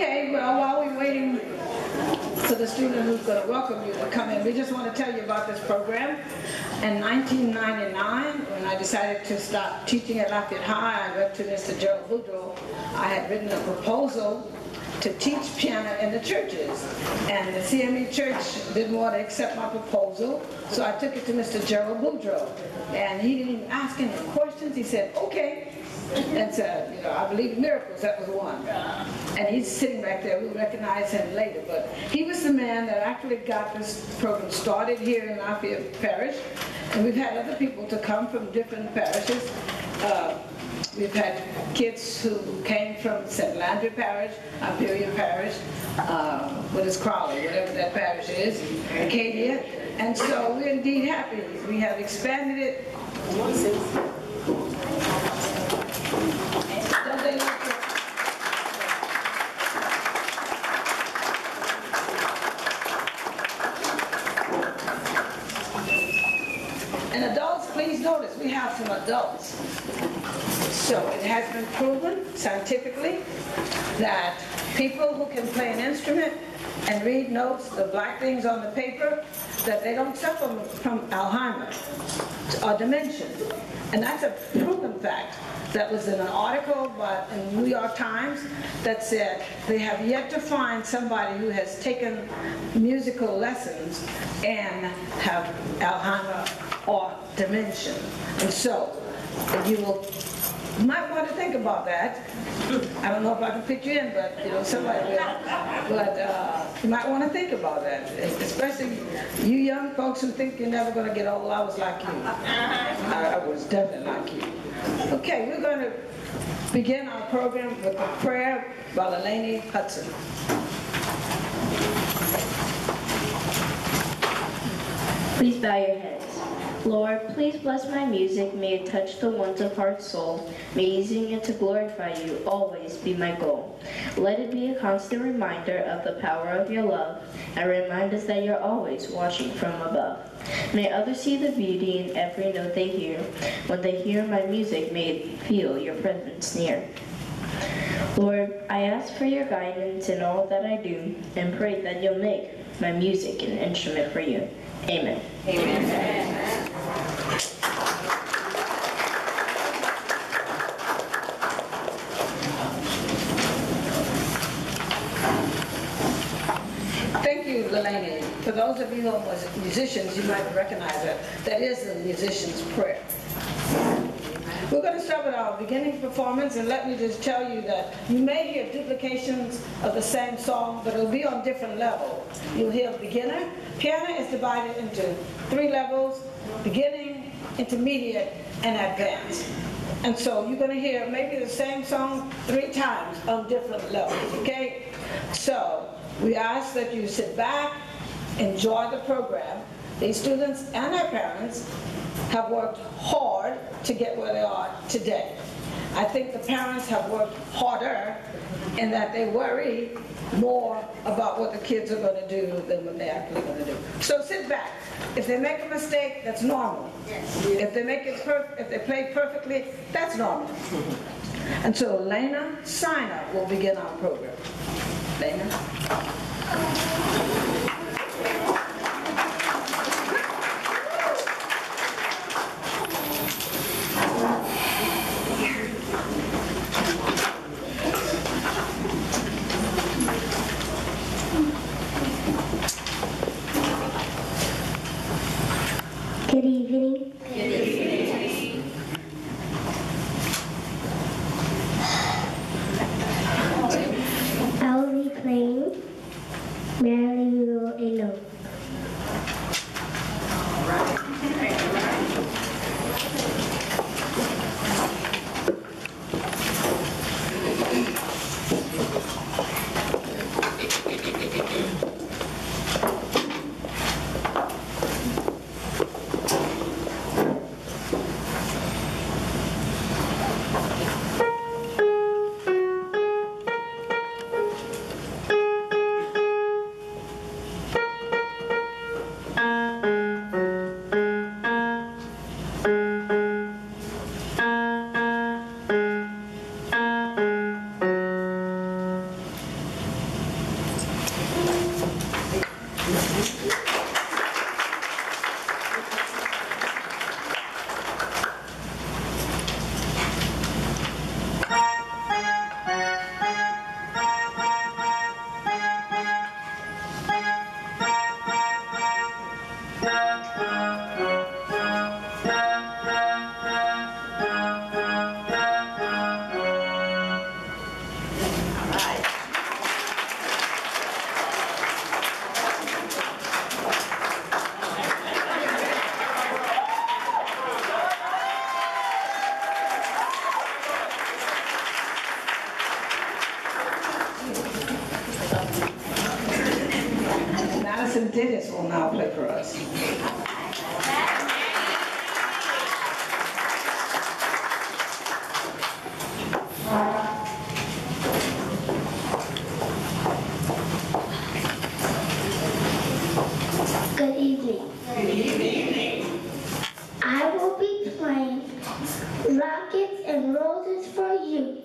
Okay, well, while we're waiting for the student who's going to welcome you to come in, we just want to tell you about this program. In 1999, when I decided to start teaching at Lafayette High, I went to Mr. Joe Boudreaux. I had written a proposal to teach piano in the churches, and the CME church didn't want to accept my proposal, so I took it to Mr. Gerald Boudreaux, and he didn't even ask any questions. He said, okay, and said, you know, I believe in miracles. That was one. And he's sitting back there. We'll recognize him later, but he was the man that actually got this program started here in Lafayette Parish, and we've had other people to come from different parishes. We've had kids who came from St. Landry Parish, Imperial Parish, what is Crowley, whatever that parish is, Acadia, and so we're indeed happy. We have expanded it. Don't they like it? And adults, please notice, we have some adults. So it has been proven scientifically that people who can play an instrument and read notes, the black things on the paper, that they don't suffer from Alzheimer's or dementia. And that's a proven fact. That was in an article in New York Times that said they have yet to find somebody who has taken musical lessons and have Alzheimer's or dementia. And so you might want to think about that. I don't know if I can fit you in, but you know, somebody will. But you might want to think about that, especially you young folks who think you're never going to get old. I was like you. I was definitely like you. Okay, we're going to begin our program with a prayer by Lalaney Hudson. Please bow your heads. Lord, please bless my music. May it touch the ones of heart, soul. May using it to glorify you always be my goal. Let it be a constant reminder of the power of your love, and remind us that you're always watching from above. May others see the beauty in every note they hear. When they hear my music, may it feel your presence near. Lord, I ask for your guidance in all that I do, and pray that you'll make my music an instrument for you. Amen. Amen. Amen. Thank you, Lalaney. For those of you who are musicians, you might recognize that. That is the musician's prayer. We're going to start with our beginning performance, and let me just tell you that you may hear duplications of the same song, but it'll be on different levels. You'll hear beginner. Piano is divided into 3 levels: beginning, intermediate, and advanced. And so you're going to hear maybe the same song 3 times on different levels, okay? So we ask that you sit back, enjoy the program. These students and their parents have worked hard to get where they are today. I think the parents have worked harder in that they worry more about what the kids are going to do than what they're actually going to do. So sit back. If they make a mistake, that's normal. If they make it if they play perfectly, that's normal. And so Lena Sina will begin our program. Lena. Good evening. Good evening. I will be playing Merrily We Will Dennis will now play for us. Good evening. Good evening. I will be playing Rockets and Roses for You.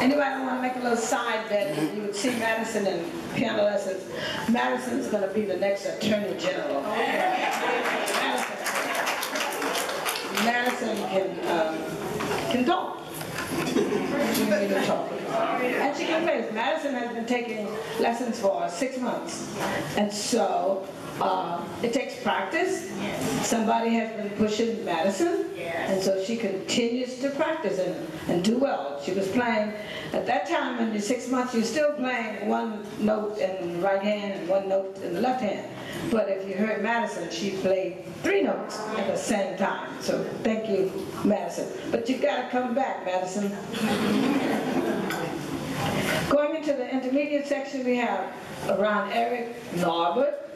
Anybody want to make a little side bet? You would see Madison in piano lessons. Madison's going to be the next Attorney General. Madison can talk. She can even talk. And she can play. Madison has been taking lessons for 6 months. And so it takes practice. Somebody has been pushing Madison. And so she continues to practice and do well. She was playing, at that time in the 6 months, you're still playing one note in the right hand and one note in the left hand. But if you heard Madison, she played 3 notes at the same time. So thank you, Madison. But you got to come back, Madison. Going into the intermediate section, we have around Eric Norbert,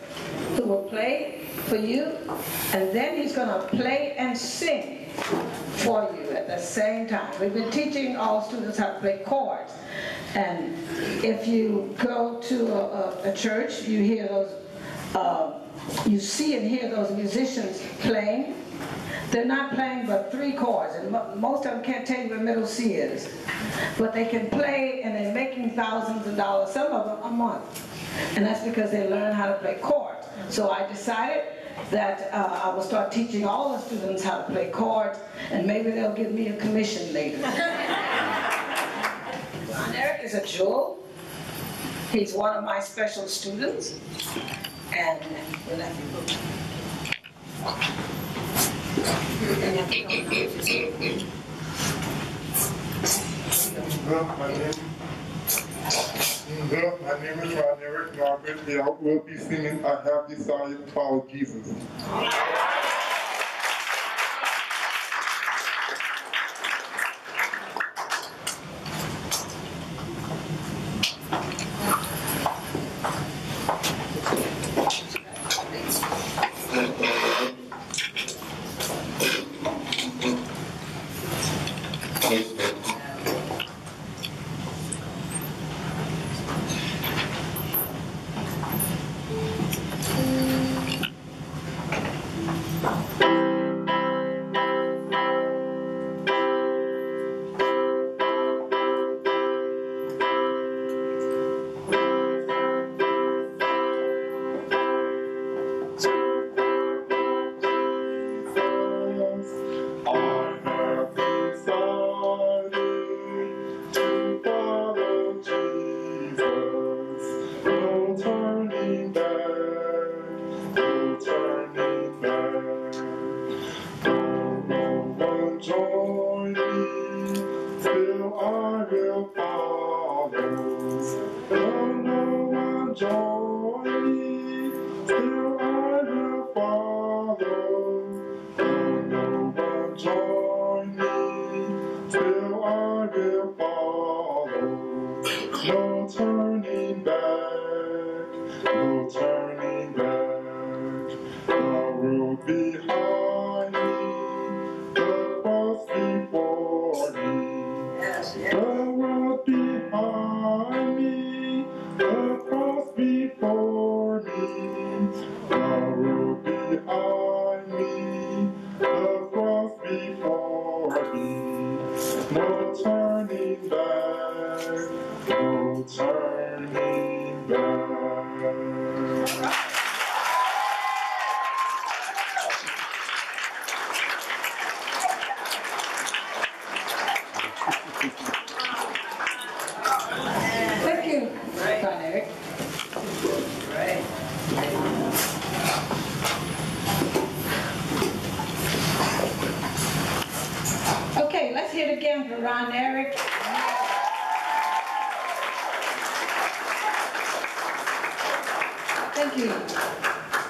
who will play for you, and then he's going to play and sing for you at the same time. We've been teaching all students how to play chords, and if you go to a church, you hear those, you see and hear those musicians playing. They're not playing but 3 chords, and most of them can't tell you where middle C is. But they can play, and they're making thousands of dollars, some of them a month. And that's because they learn how to play chords. So I decided that I will start teaching all the students how to play chords, and maybe they'll give me a commission later. Ron Eric is a jewel. He's one of my special students. And we'll let you go. My name is Ron Eric, and I will be singing I Have Decided to Follow Jesus.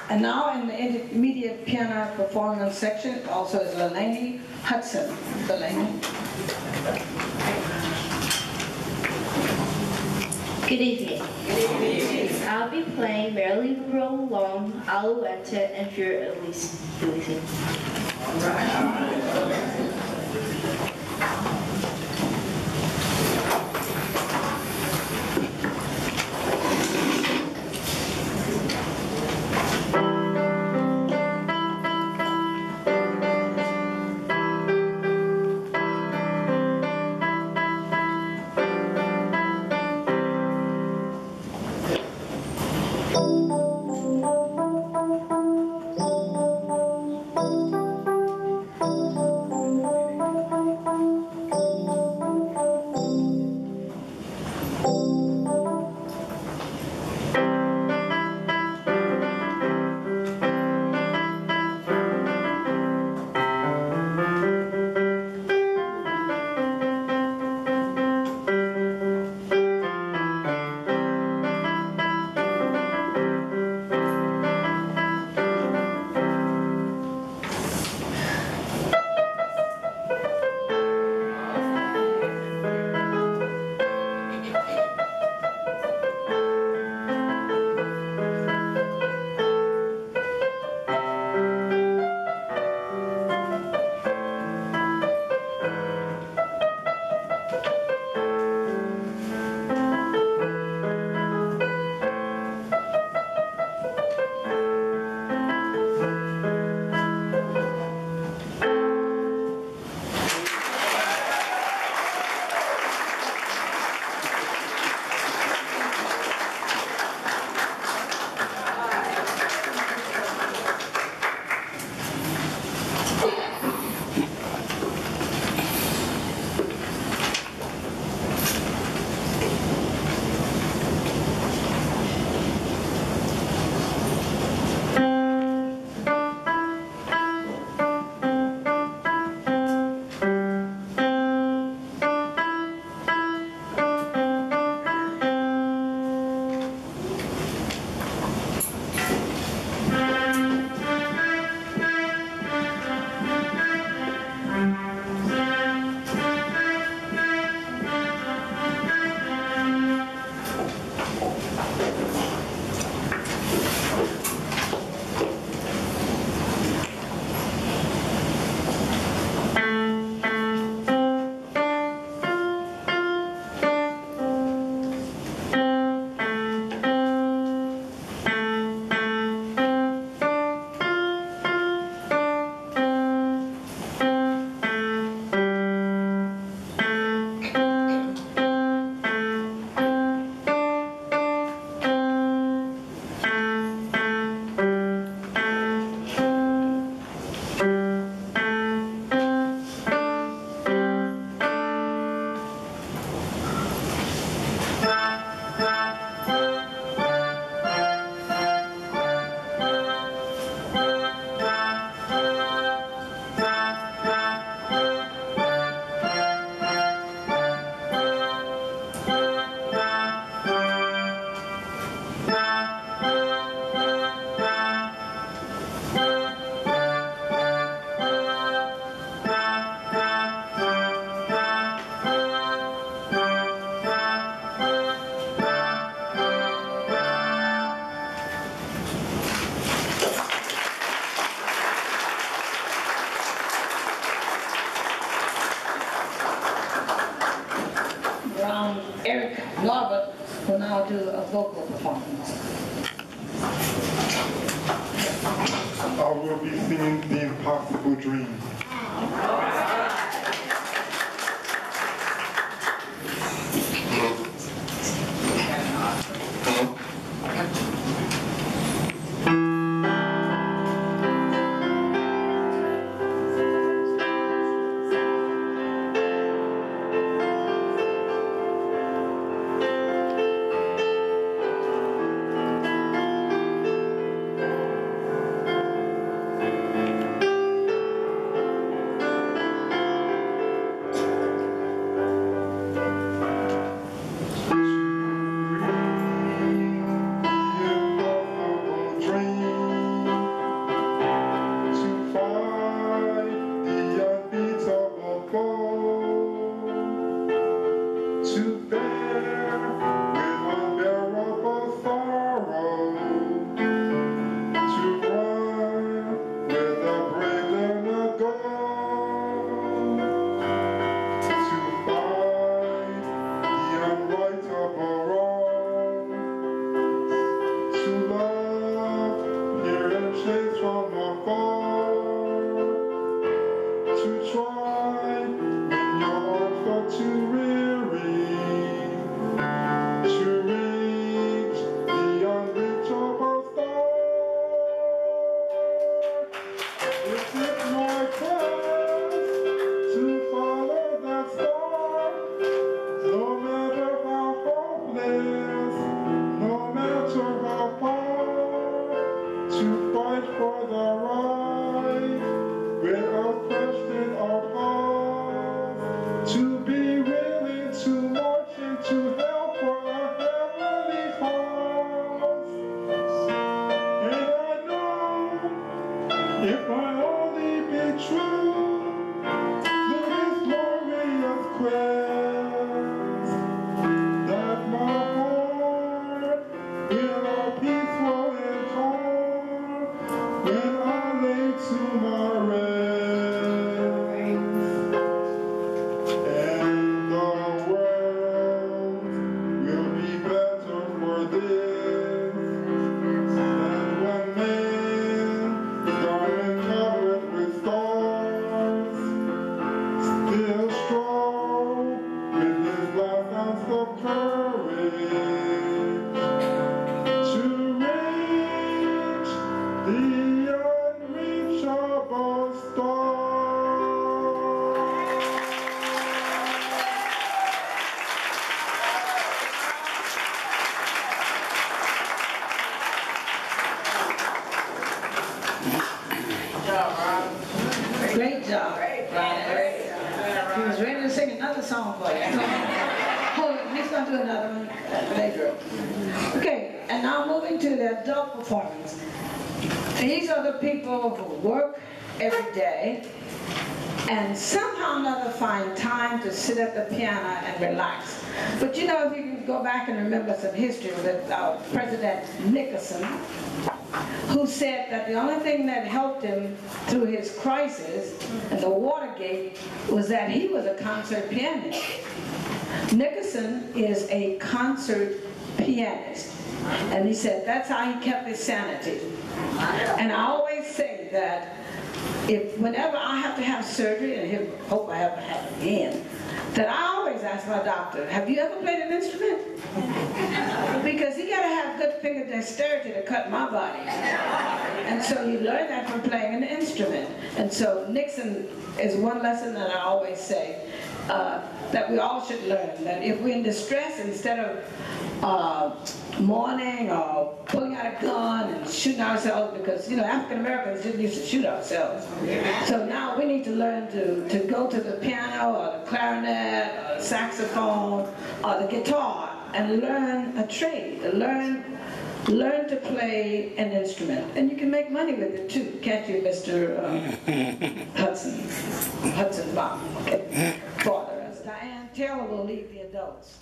And now in the intermediate piano performance section also is Lalaney Hudson. Lalaney. Good evening. Good evening. I'll be playing Merrily Roll Along, Alouette, and Fear Elise. All right. Eric Norbert will now do a vocal performance. I will be singing The Impossible Dream. Great job. He was ready to sing another song for you. Oh, he's going to do another one later. Okay, and now moving to the adult performance. These are the people who work every day and somehow or another find time to sit at the piano and relax. But you know, if you can go back and remember some history with President Nixon, who said that the only thing that helped him through his crisis and the Watergate was that he was a concert pianist. Nixon is a concert pianist. And he said that's how he kept his sanity. And I always say that whenever I have to have surgery, and I hope I ever have it again, that I always ask my doctor, have you ever played an instrument? Because you gotta have good finger dexterity to cut my body. And so you learn that from playing an instrument. And so Nixon is one lesson that I always say, that we all should learn, that if we're in distress, instead of mourning or pulling out a gun and shooting ourselves, because you know African Americans didn't used to shoot ourselves. So now we need to learn to go to the piano or the clarinet or the saxophone or the guitar and learn a trade, learn to play an instrument, and you can make money with it too. Can't you, Mr. Hudson Bob? Okay. Father, as Diane Taylor will lead the adults.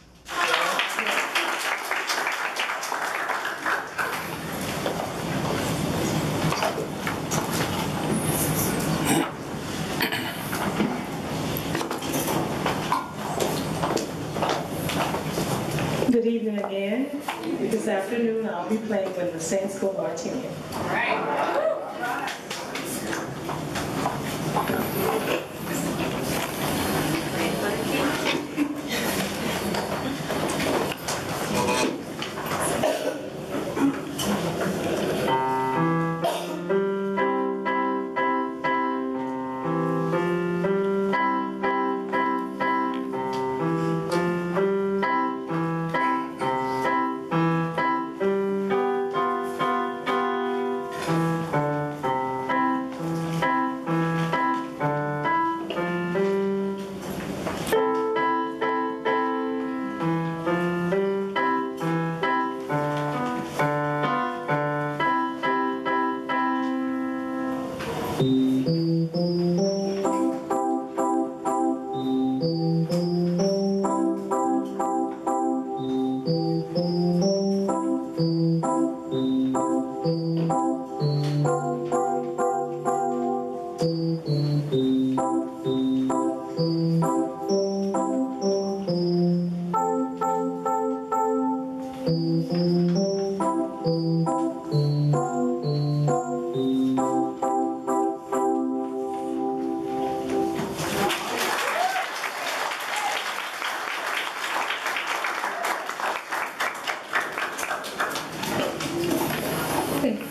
evening again. This afternoon I'll be playing when the Saints go marching in. All right.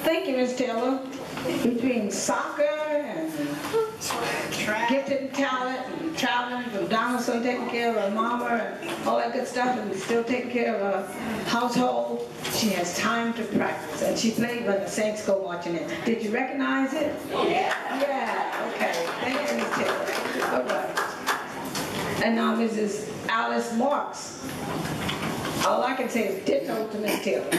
Thank you, Ms. Taylor. Between soccer and gifted talent and traveling from Donaldson, taking care of her mama and all that good stuff, and still taking care of her household, she has time to practice. And she played when the Saints go watching it. Did you recognize it? Yeah. Yeah, okay. Thank you, Ms. Taylor. All right. And now Mrs. Alice Marks. All I can say is ditto to Ms. Taylor.